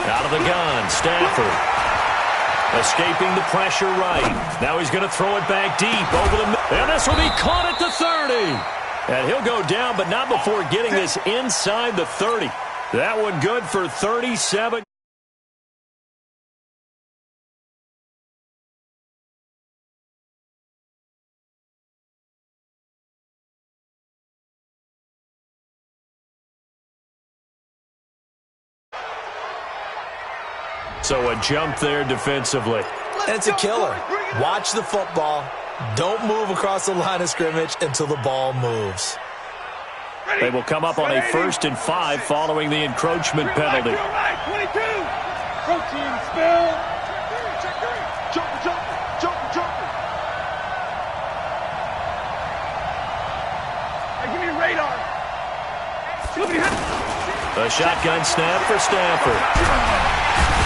Out of the gun, Stafford. Escaping the pressure right. Now he's going to throw it back deep over the middle. And this will be caught at the 30. And he'll go down, but not before getting this inside the 30. That one good for 37. So a jump there defensively. And it's a killer. Watch the football. Don't move across the line of scrimmage until the ball moves. They will come up on a 1st and 5 following the encroachment penalty. 22. Protein spill. Jumper. Hey, give me a radar. A shotgun snap for Stafford.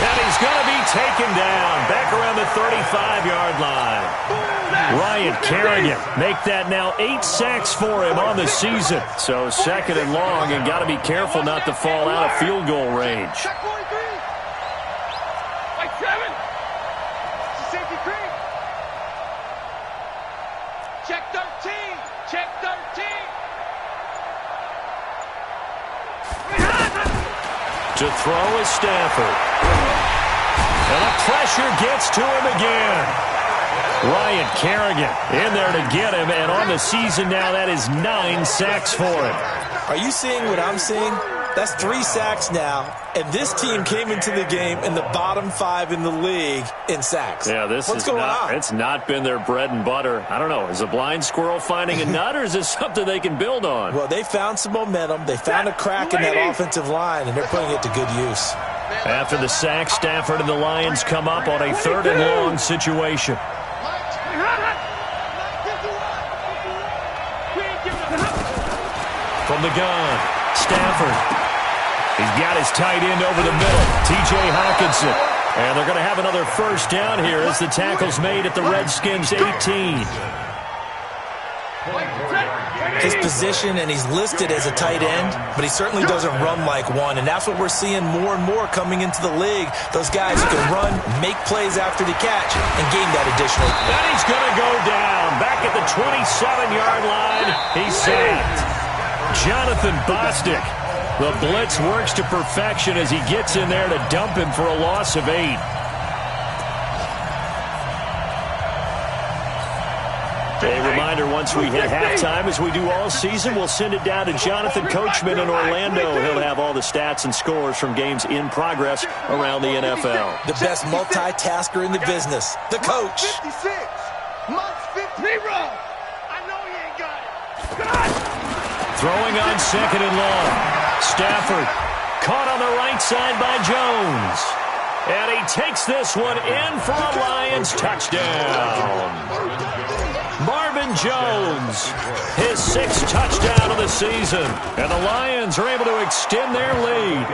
And he's going to be taken down back around the 35-yard line. Ryan Kerrigan make that now 8 sacks for him on the season. So 2nd and long, and got to be careful not to fall out of field goal range. Check 43. Like 7. It's a safety creep. Check 13. Check 13. To throw is Stafford. And the pressure gets to him again. Ryan Kerrigan in there to get him, and on the season now, that is 9 sacks for him. Are you seeing what I'm seeing? That's 3 sacks now, and this team came into the game in the bottom 5 in the league in sacks. Yeah, What's going on? It's not been their bread and butter. I don't know. Is a blind squirrel finding a nut, or is this something they can build on? Well, they found some momentum. They found a crack in that offensive line, and they're putting it to good use. After the sack, Stafford and the Lions come up on a 3rd and long situation. From the gun, Stafford. He's got his tight end over the middle, T.J. Hockenson. And they're going to have another 1st down here as the tackle's made at the Redskins' 18. His position, and he's listed as a tight end, but he certainly doesn't run like one, and that's what we're seeing more and more coming into the league. Those guys who can run, make plays after the catch, and gain that additional. And he's going to go down back at the 27-yard line. He's sacked. Jonathan Bostic. The blitz works to perfection as he gets in there to dump him for a loss of 8. A reminder, once we hit halftime, as we do all season, we'll send it down to Jonathan Coachman in Orlando. He'll have all the stats and scores from games in progress around the NFL. The best multitasker in the business, the coach. 56. Months 50. I know he ain't got it. Throwing on 2nd and long. Stafford caught on the right side by Jones. And he takes this one in for a Lions touchdown. Marvin Jones, his 6th touchdown of the season. And the Lions are able to extend their lead.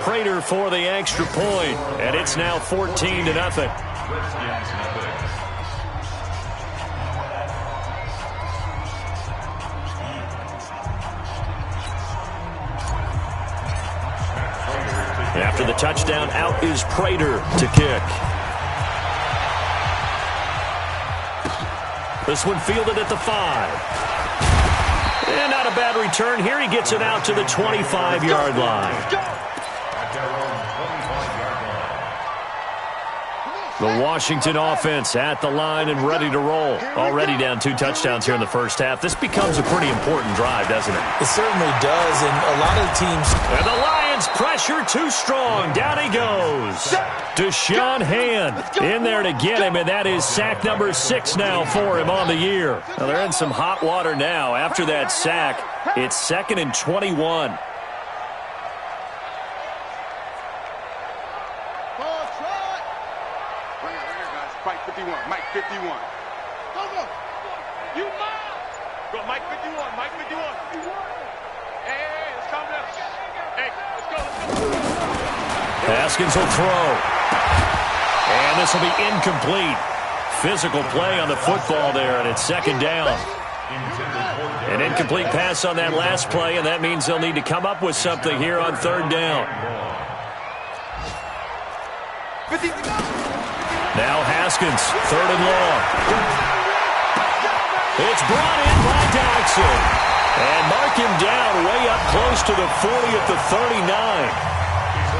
Prater for the extra point. And it's now 14-0. After the touchdown, out is Prater to kick. This one fielded at the 5. And not a bad return here. He gets it out to the 25-yard line. The Washington offense at the line and ready to roll. Already down 2 touchdowns here in the first half. This becomes a pretty important drive, doesn't it? It certainly does, and a lot of the teams. And the Lions pressure too strong. Down he goes. Deshaun Hand in there to get him, and that is sack number 6 now for him on the year. Now they're in some hot water now. After that sack, it's 2nd and 21. Mike 51. Mike 51. Go. You mine. Go, Mike 51. Mike 51. Hey, let's calm down. Hey, let's go. Haskins will throw. And this will be incomplete. Physical play on the football there, and it's 2nd down. An incomplete pass on that last play, and that means they'll need to come up with something here on 3rd down. Now Haskins, 3rd and long. It's brought in by Dodson. And mark him down way up close to the 40 at the 39.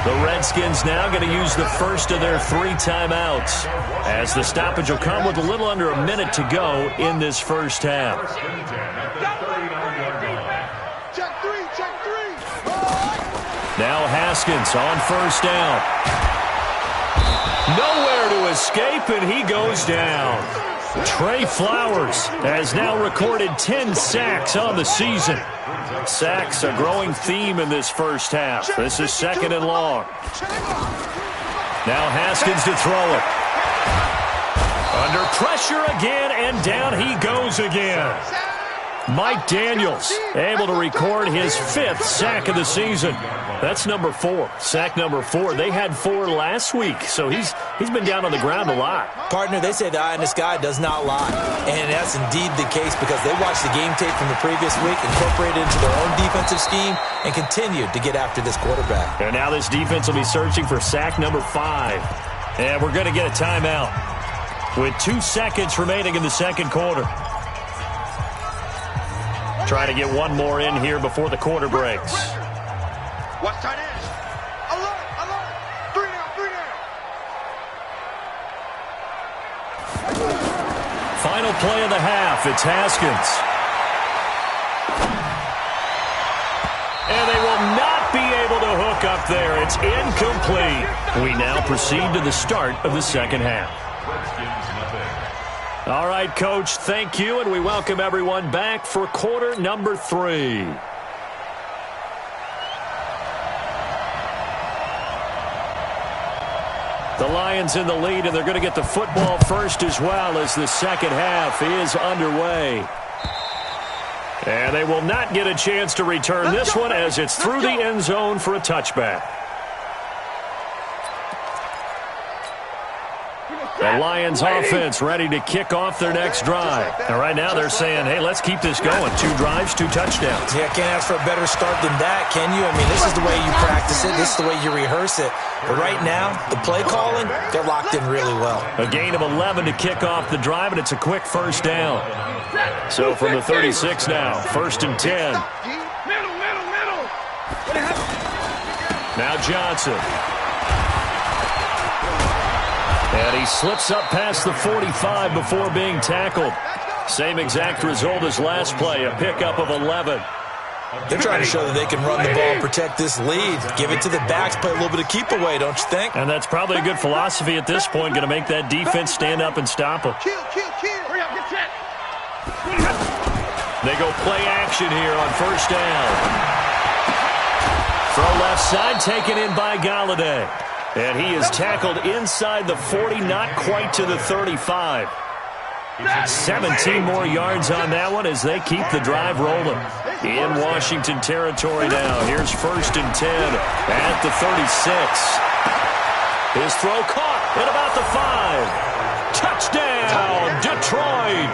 The Redskins now going to use the first of their 3 timeouts, as the stoppage will come with a little under a minute to go in this first half. Now Haskins on 1st down. Nowhere to escape, and he goes down. Trey Flowers has now recorded 10 sacks on the season. Sacks a growing theme in this first half. This is 2nd and long. Now Haskins to throw it. Under pressure again, and down he goes again. Mike Daniels able to record his 5th sack of the season. That's number 4. Sack number 4. They had 4 last week, so he's been down on the ground a lot. Partner, they say the eye in the sky does not lie. And that's indeed the case, because they watched the game tape from the previous week, incorporated it into their own defensive scheme, and continued to get after this quarterback. And now this defense will be searching for sack number 5. And we're going to get a timeout with 2 seconds remaining in the second quarter. Trying to get one more in here before the quarter breaks. Watch tight ends. Alert, alert. 3 down, 3 down. Final play of the half. It's Haskins. And they will not be able to hook up there. It's incomplete. We now proceed to the start of the second half. All right, Coach, thank you, and we welcome everyone back for quarter number 3. The Lions in the lead, and they're going to get the football first as well as the second half is underway. And they will not get a chance to return this one as it's through the end zone for a touchback. The Lions offense ready to kick off their next drive. And right now they're saying, hey, let's keep this going. 2 drives, 2 touchdowns. Yeah, can't ask for a better start than that, can you? I mean, this is the way you practice it. This is the way you rehearse it. But right now, the play calling, they're locked in really well. A gain of 11 to kick off the drive, and it's a quick first down. So from the 36 now, 1st and 10. Now Johnson. And he slips up past the 45 before being tackled. Same exact result as last play, a pickup of 11. They're trying to show that they can run the ball and protect this lead. Give it to the backs, play a little bit of keep away, don't you think? And that's probably a good philosophy at this point, going to make that defense stand up and stop them. Hurry up, get set. They go play action here on 1st down. Throw left side, taken in by Golladay. And he is tackled inside the 40, not quite to the 35. 17 more yards on that one as they keep the drive rolling. In Washington territory now. Here's 1st and 10 at the 36. His throw caught at about the 5. Touchdown, Detroit.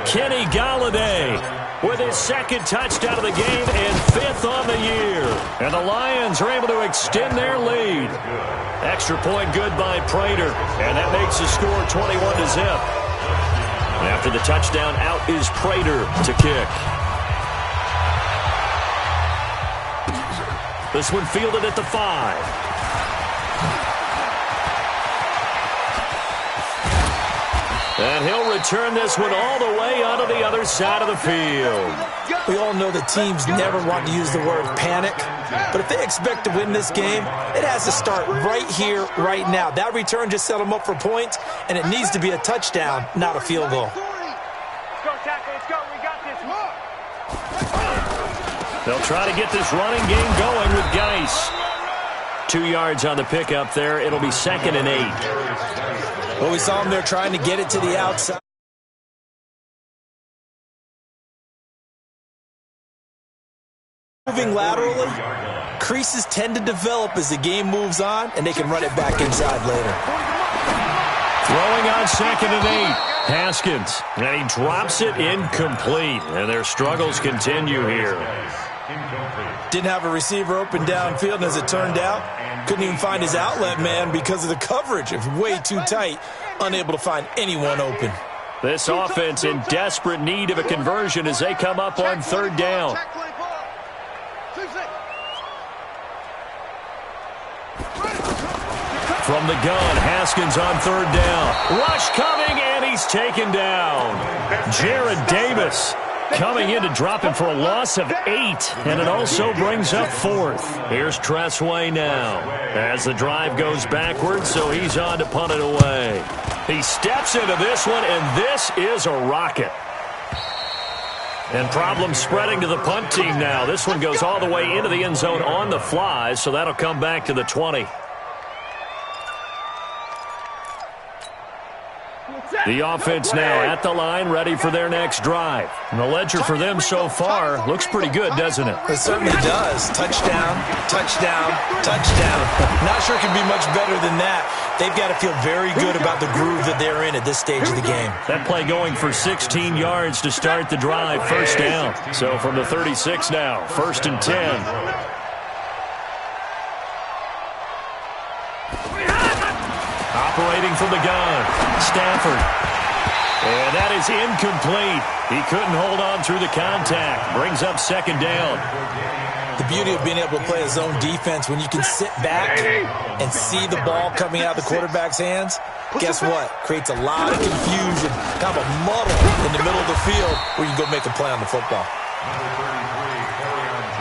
Kenny Golladay with his 2nd touchdown of the game and 5th on the year. And the Lions are able to extend their lead. Extra point good by Prater. And that makes the score 21-0. After the touchdown, out is Prater to kick. This one fielded at the 5. And he'll return this one all the way onto the other side of the field. We all know that teams never want to use the word panic, but if they expect to win this game, it has to start right here, right now. That return just set them up for points, and it needs to be a touchdown, not a field goal. Let's go, tackle. Let's go. We got this. They'll try to get this running game going with Geis. 2 yards on the pickup there. It'll be 2nd and 8. Well, we saw them there trying to get it to the outside. Moving laterally, creases tend to develop as the game moves on, and they can run it back inside later. Throwing on 2nd and 8. Haskins. And he drops it incomplete. And their struggles continue here. Didn't have a receiver open downfield, and as it turned out, couldn't even find his outlet man because of the coverage. It was way too tight, unable to find anyone open. This offense in desperate need of a conversion as they come up on third down. From the gun, Haskins on third down. Rush coming, and he's taken down. Jared Davis coming in to drop him for a loss of 8, and it also brings up fourth. Here's Tressway now as the drive goes backwards, so he's on to punt it away. He steps into this one, and this is a rocket. And problems spreading to the punt team now. This one goes all the way into the end zone on the fly, so that'll come back to the 20. The offense now at the line, ready for their next drive. And the ledger for them so far looks pretty good, doesn't it? It certainly does. Touchdown, touchdown, touchdown. Not sure it can be much better than that. They've got to feel very good about the groove that they're in at this stage of the game. That play going for 16 yards to start the drive, first down. So from the 36 now, 1st and 10. Operating from the gun, Stafford. And that is incomplete. He couldn't hold on through the contact. Brings up second down. The beauty of being able to play a zone defense when you can sit back and see the ball coming out of the quarterback's hands, guess what? Creates a lot of confusion, kind of a muddle in the middle of the field where you can go make a play on the football.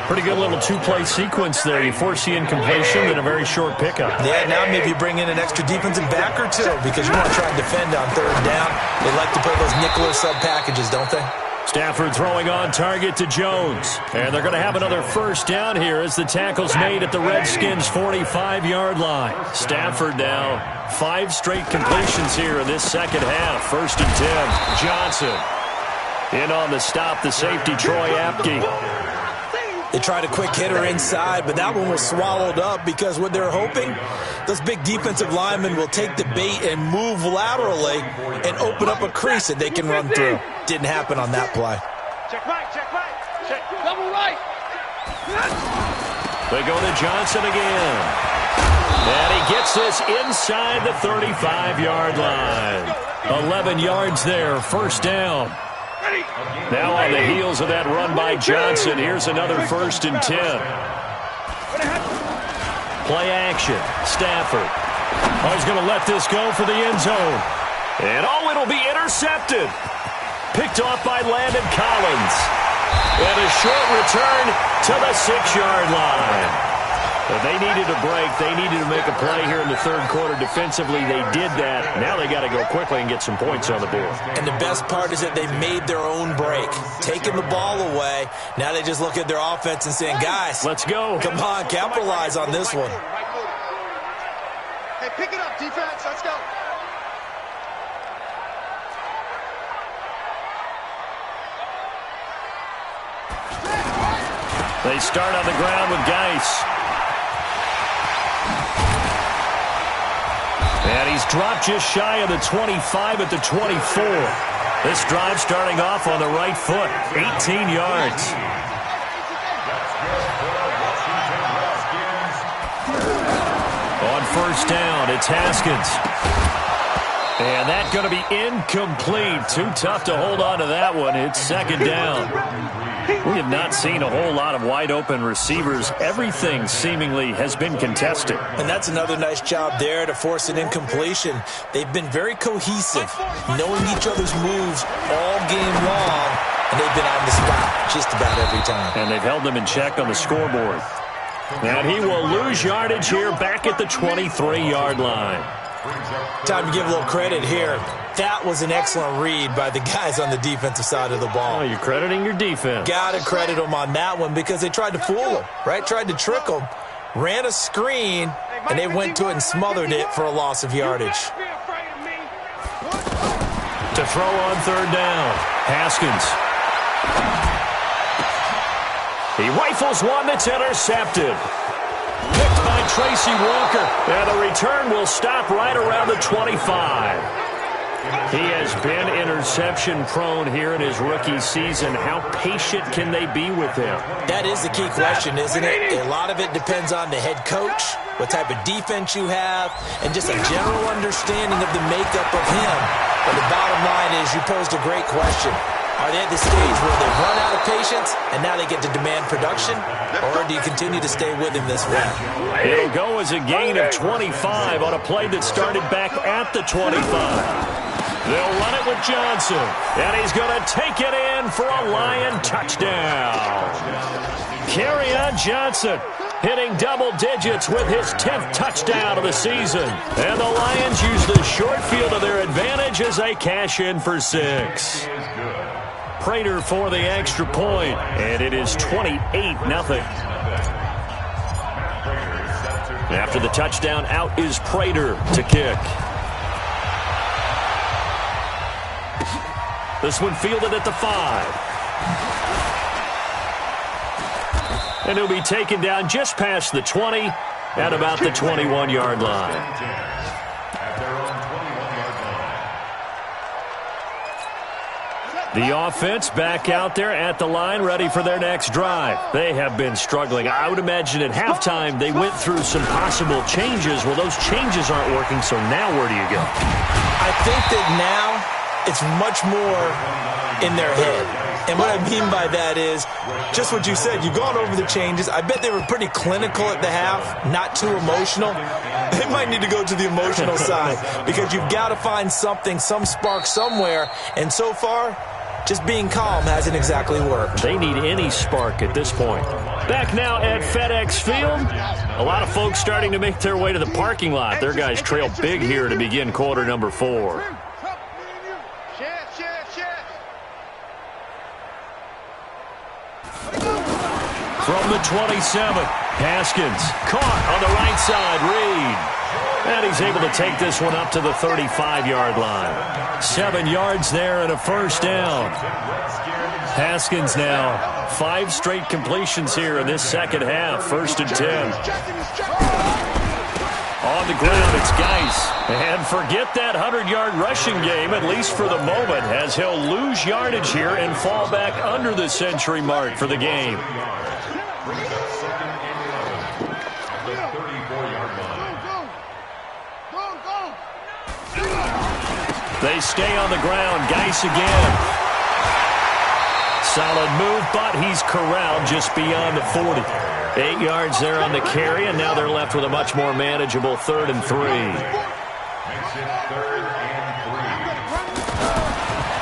Pretty good little two-play sequence there. You force the incompletion and a very short pickup. Yeah, now maybe you bring in an extra defensive back or two because you want to try and defend on third down. They like to play those nickel or sub packages, don't they? Stafford throwing on target to Jones. And they're going to have another first down here as the tackle's made at the Redskins' 45-yard line. Stafford now 5 straight completions here in this second half. 1st and 10. Johnson in on the stop, the safety, Troy Apke. They tried a quick hitter inside, but that one was swallowed up because what they're hoping, those big defensive linemen will take the bait and move laterally and open up a crease that they can run through. Didn't happen on that play. Check right, check right, check double right. They go to Johnson again. And he gets this inside the 35-yard line. 11 yards there, first down. Now on the heels of that run by Johnson, here's another 1st and 10. Play action, Stafford. Oh, he's going to let this go for the end zone. And it'll be intercepted. Picked off by Landon Collins. And a short return to the 6-yard line. But they needed a break. They needed to make a play here in the third quarter defensively. They did that. Now they got to go quickly and get some points on the board. And the best part is that they made their own break. Taking the ball away. Now they just look at their offense and saying, guys, let's go. Come on, capitalize on this one. Hey, pick it up, defense. Let's go. They start on the ground with Geis. And he's dropped just shy of the 25 at the 24. This drive starting off on the right foot, 18 yards. On first down, it's Haskins. And that's going to be incomplete. Too tough to hold on to that one. It's second down. We have not seen a whole lot of wide-open receivers. Everything seemingly has been contested. And that's another nice job there to force an incompletion. They've been very cohesive, knowing each other's moves all game long, and they've been on the spot just about every time. And they've held them in check on the scoreboard. And he will lose yardage here back at the 23-yard line. Time to give a little credit here. That was an excellent read by the guys on the defensive side of the ball. Oh, you're crediting your defense. Got to credit them on that one because they tried to fool him, right? Tried to trick him, ran a screen, and they went to it and smothered it for a loss of yardage. To throw on third down, Haskins. He rifles one that's intercepted. Picked by Tracy Walker. And the return will stop right around the 25. He has been interception prone here in his rookie season. How patient can they be with him? That is the key question, isn't it? A lot of it depends on the head coach, what type of defense you have, and just a general understanding of the makeup of him. But the bottom line is you posed a great question. Are they at the stage where they've run out of patience and now they get to demand production? Or do you continue to stay with him this way? It'll go as a gain of 25 on a play that started back at the 25. They'll run it with Johnson, and he's going to take it in for a Lion touchdown. Kerryon Johnson hitting double digits with his 10th touchdown of the season. And the Lions use the short field to their advantage as they cash in for 6. Prater for the extra point, and it is 28-0. After the touchdown, out is Prater to kick. This one fielded at the 5. And he'll be taken down just past the 20 at about the 21-yard line. The offense back out there at the line, ready for their next drive. They have been struggling. I would imagine at halftime they went through some possible changes. Well, those changes aren't working, so now where do you go? I think that now it's much more in their head. And what I mean by that is just what you said. You've gone over the changes. I bet they were pretty clinical at the half, not too emotional. They might need to go to the emotional side because you've got to find something, some spark somewhere. And so far, just being calm hasn't exactly worked. They need any spark at this point. Back now at FedEx Field. A lot of folks starting to make their way to the parking lot. Their guys trail big here to begin quarter number 4. From the 27, Haskins caught on the right side, Reed. And he's able to take this one up to the 35-yard line. 7 yards there and a first down. Haskins now 5 straight completions here in this second half. 1st and 10. On the ground, it's Geis. And forget that 100-yard rushing game, at least for the moment, as he'll lose yardage here and fall back under the century mark for the game. They stay on the ground. Geis again. Solid move, but he's corralled just beyond the 40. 8 yards there on the carry, and now they're left with a much more manageable 3rd and 3.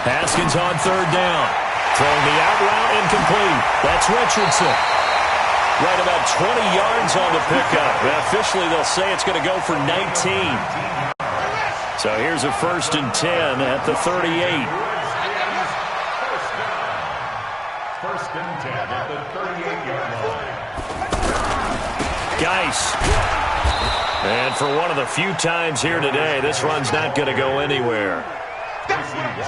Haskins on 3rd down. Throwing the out route incomplete. That's Richardson. Right about 20 yards on the pickup. And officially, they'll say it's going to go for 19. So here's a 1st and 10 at the 38. 1st and 10 at the 38-yard line. Geis. And for one of the few times here today, this run's not going to go anywhere.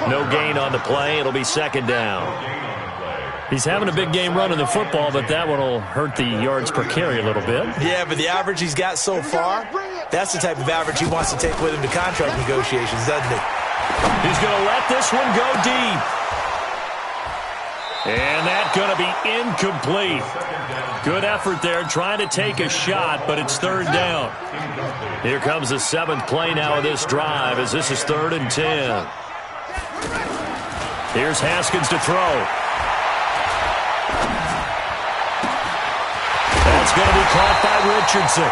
No gain on the play. It'll be 2nd down. He's having a big game running the football, but that one will hurt the yards per carry a little bit. Yeah, but the average he's got so far, that's the type of average he wants to take with him to contract negotiations, doesn't he? He's going to let this one go deep. And that's going to be incomplete. Good effort there trying to take a shot, but it's 3rd down. Here comes the 7th play now of this drive as this is 3rd and 10. Here's Haskins to throw. That's going to be caught by Richardson.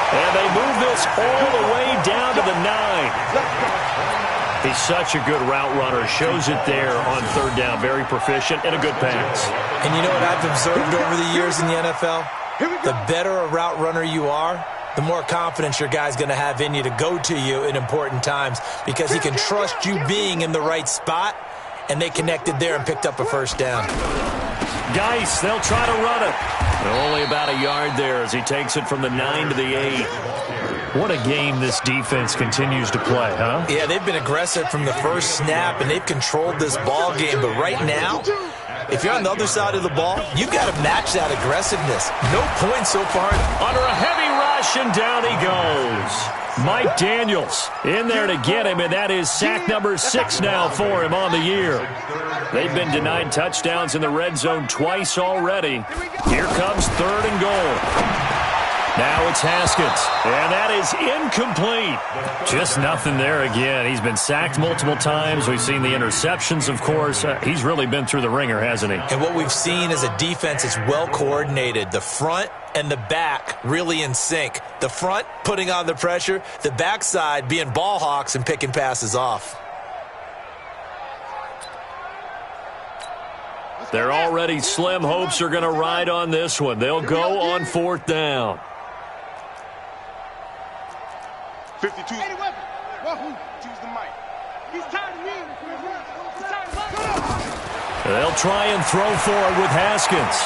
And they move this all the way down to the 9. He's such a good route runner. Shows it there on 3rd down. Very proficient and a good pass. And you know what I've observed over the years in the NFL? The better a route runner you are, the more confidence your guy's going to have in you to go to you in important times because he can trust you being in the right spot, and they connected there and picked up a 1st down. Geis, they'll try to run it. Only about a yard there as he takes it from the 9 to the 8. What a game this defense continues to play, huh? Yeah, they've been aggressive from the first snap, and they've controlled this ball game. But right now, if you're on the other side of the ball, you've got to match that aggressiveness. No points so far. Under a heavy rush, and down he goes. Mike Daniels in there to get him, and that is sack number 6 now for him on the year. They've been denied touchdowns in the red zone twice already. Here comes 3rd and goal. Now it's Haskins, and that is incomplete. Just nothing there again. He's been sacked multiple times. We've seen the interceptions, of course. He's really been through the ringer, hasn't he? And what we've seen is a defense that's well coordinated. The front and the back really in sync. The front putting on the pressure, the backside being ball hawks and picking passes off. Their already slim hopes are going to ride on this one. They'll go on 4th down. 52. Choose the mic. He's tired of me. They'll try and throw forward with Haskins.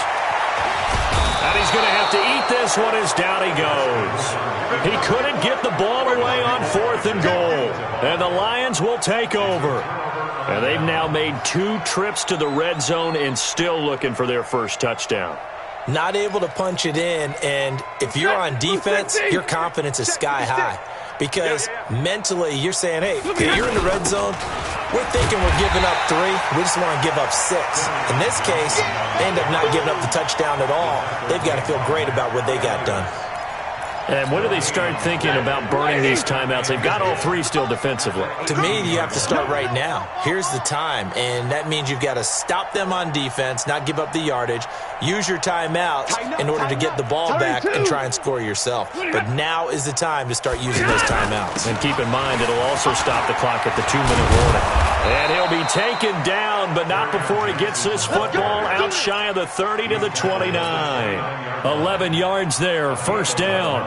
And he's going to have to eat this one as down he goes. He couldn't get the ball away on 4th and goal. And the Lions will take over. And they've now made 2 trips to the red zone and still looking for their first touchdown. Not able to punch it in, and if you're on defense, your confidence is sky high. Because mentally, you're saying, hey, you're in the red zone. We're thinking we're giving up 3. We just want to give up 6. In this case, they end up not giving up the touchdown at all. They've got to feel great about what they got done. And when do they start thinking about burning these timeouts? They've got all 3 still defensively. To me, you have to start right now. Here's the time, and that means you've got to stop them on defense, not give up the yardage, use your timeouts in order to get the ball back and try and score yourself. But now is the time to start using those timeouts. And keep in mind, it'll also stop the clock at the 2-minute warning. And he'll be taken down, but not before he gets this football out shy of the 30 to the 29. 11 yards there, 1st down.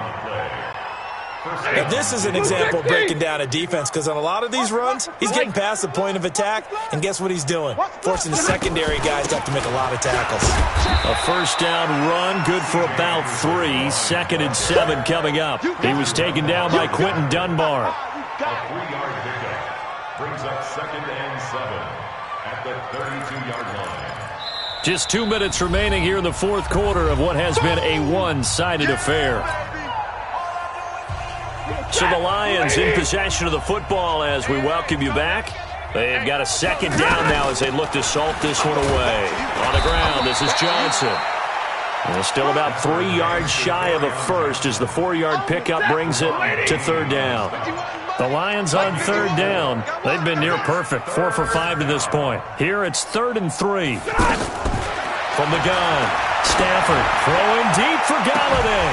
Now, this is an example of breaking down a defense, because on a lot of these runs, he's getting past the point of attack, and guess what he's doing? Forcing the secondary guys to have to make a lot of tackles. A 1st down run, good for about 3. 2nd and 7 coming up. He was taken down by Quentin Dunbar. A 3-yard pickup brings up 2nd and 7 at the 32-yard line. Just 2 minutes remaining here in the 4th quarter of what has been a one-sided affair. So the Lions in possession of the football as we welcome you back. They've got a 2nd down now as they look to salt this one away. On the ground, this is Johnson. And still about 3 yards shy of a first as the 4-yard pickup brings it to 3rd down. The Lions on 3rd down. They've been near perfect, 4 for 5 to this point. Here it's 3rd and 3. From the gun, Stafford throwing deep for Galladay.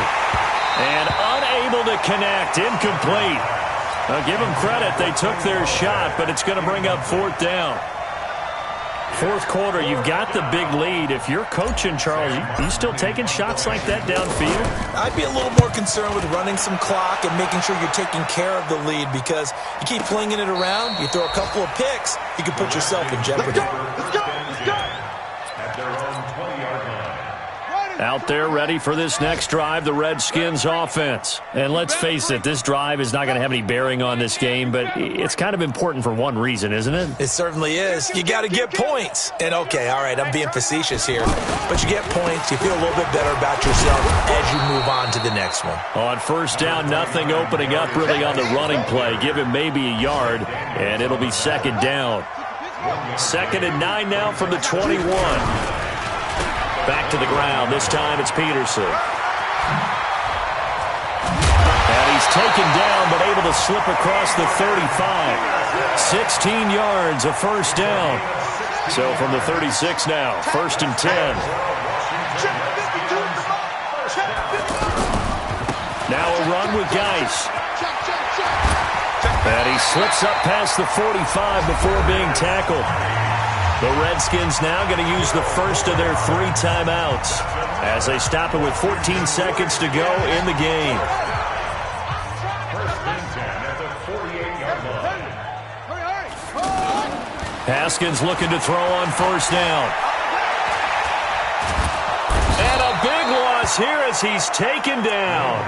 And unable to connect, incomplete. Now give them credit, they took their shot, but it's going to bring up 4th down. 4th quarter, you've got the big lead. If you're coaching, Charles, you still taking shots like that downfield? I'd be a little more concerned with running some clock and making sure you're taking care of the lead, because you keep flinging it around, you throw a couple of picks, you can put yourself in jeopardy. At their own 20-yard line. Out there ready for this next drive, the Redskins offense. And let's face it, this drive is not going to have any bearing on this game, but it's kind of important for one reason, isn't it? It certainly is. You got to get points. And okay, all right, I'm being facetious here, but you get points, you feel a little bit better about yourself as you move on to the next one. On 1st down, nothing opening up really on the running play. Give him maybe a yard, and it'll be 2nd down. 2nd and 9 now from the 21. Back to the ground. This time it's Peterson. And he's taken down but able to slip across the 35. 16 yards, a 1st down. So from the 36 now, 1st and 10. Now a run with Geis. And he slips up past the 45 before being tackled. The Redskins now going to use the first of their 3 timeouts as they stop it with 14 seconds to go in the game. 1st and 10 at the 48-yard line. Haskins looking to throw on 1st down. And a big loss here as he's taken down.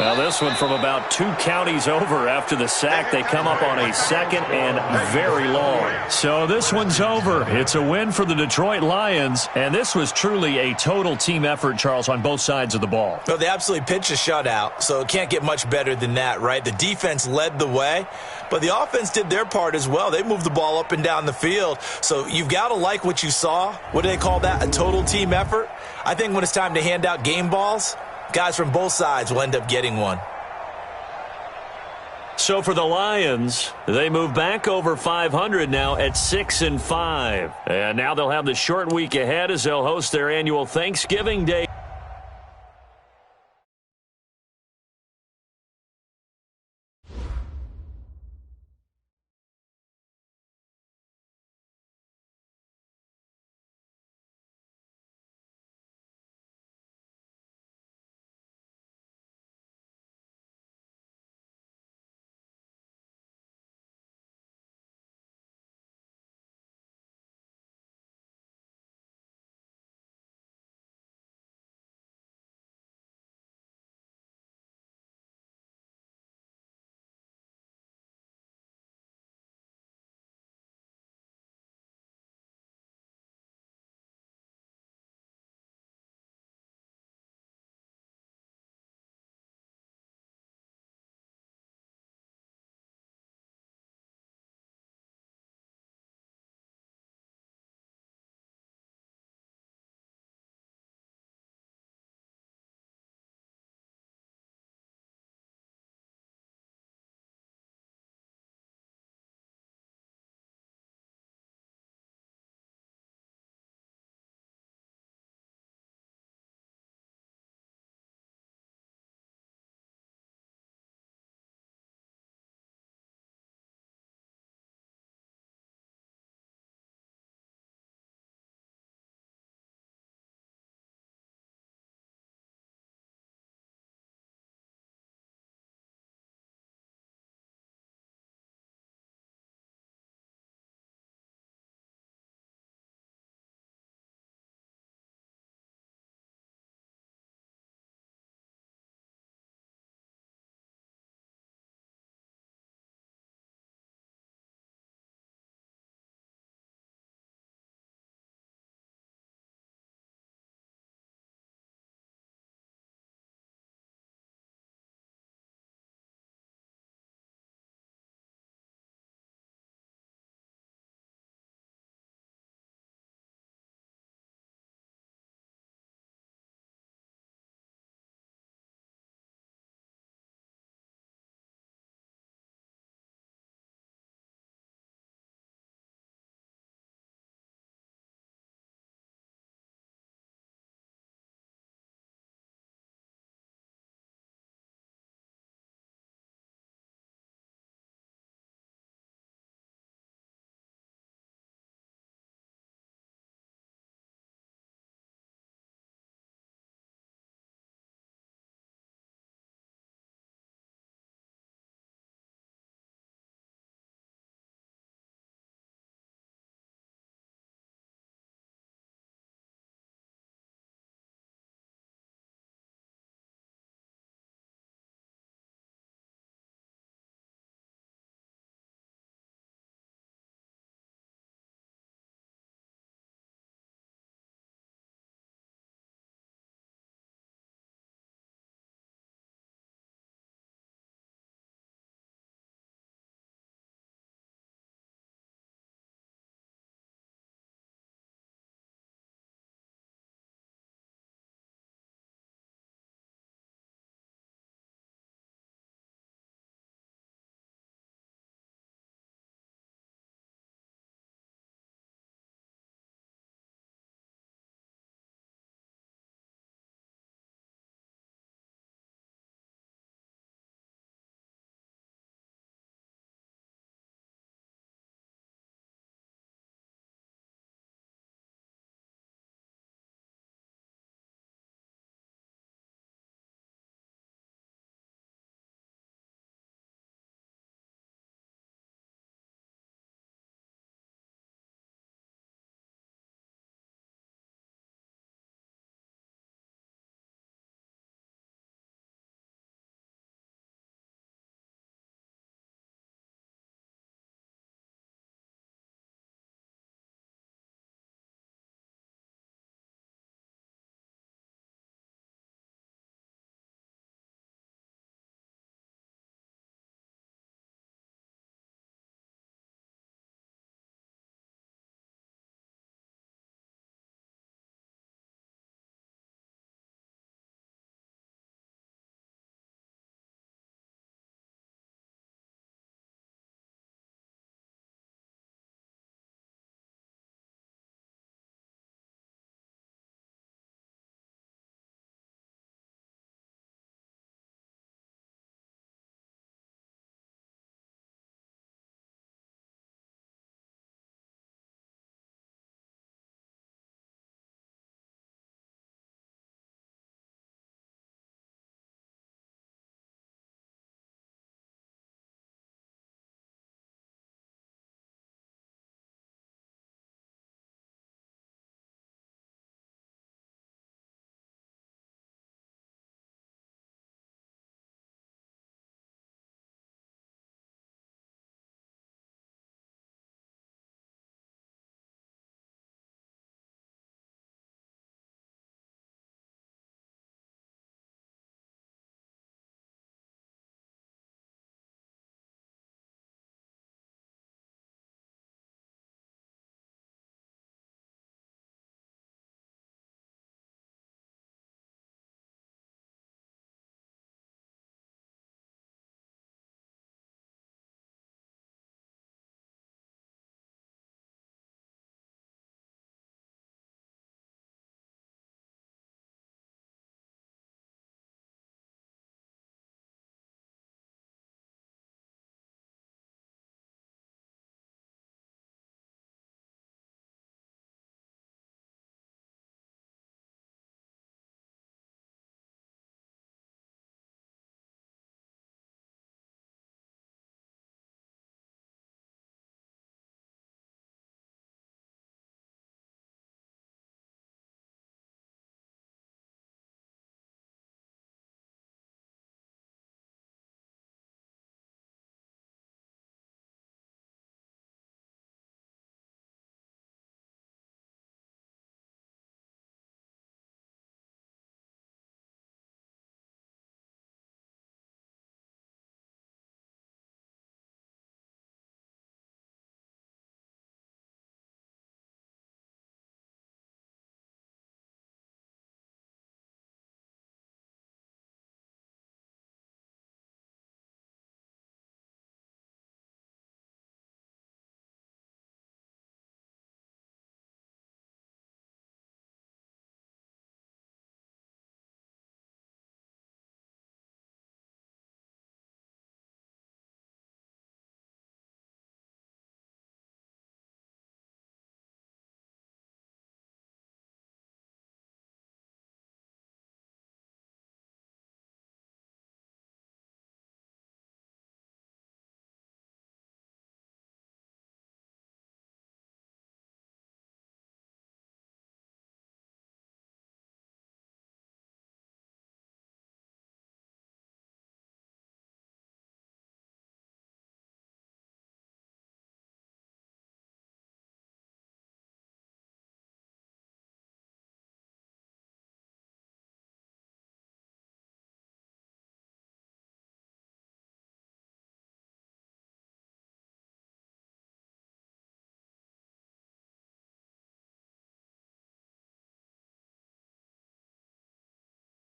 Now this one from about 2 counties over after the sack. They come up on a 2nd and very long. So this one's over. It's a win for the Detroit Lions, and this was truly a total team effort, Charles, on both sides of the ball. Well, they absolutely pitched a shutout, so it can't get much better than that, right? The defense led the way, but the offense did their part as well. They moved the ball up and down the field, so you've got to like what you saw. What do they call that? A total team effort? I think when it's time to hand out game balls, guys from both sides will end up getting one. So for the Lions, they move back over 500 now at 6-5. And now they'll have the short week ahead as they'll host their annual Thanksgiving Day.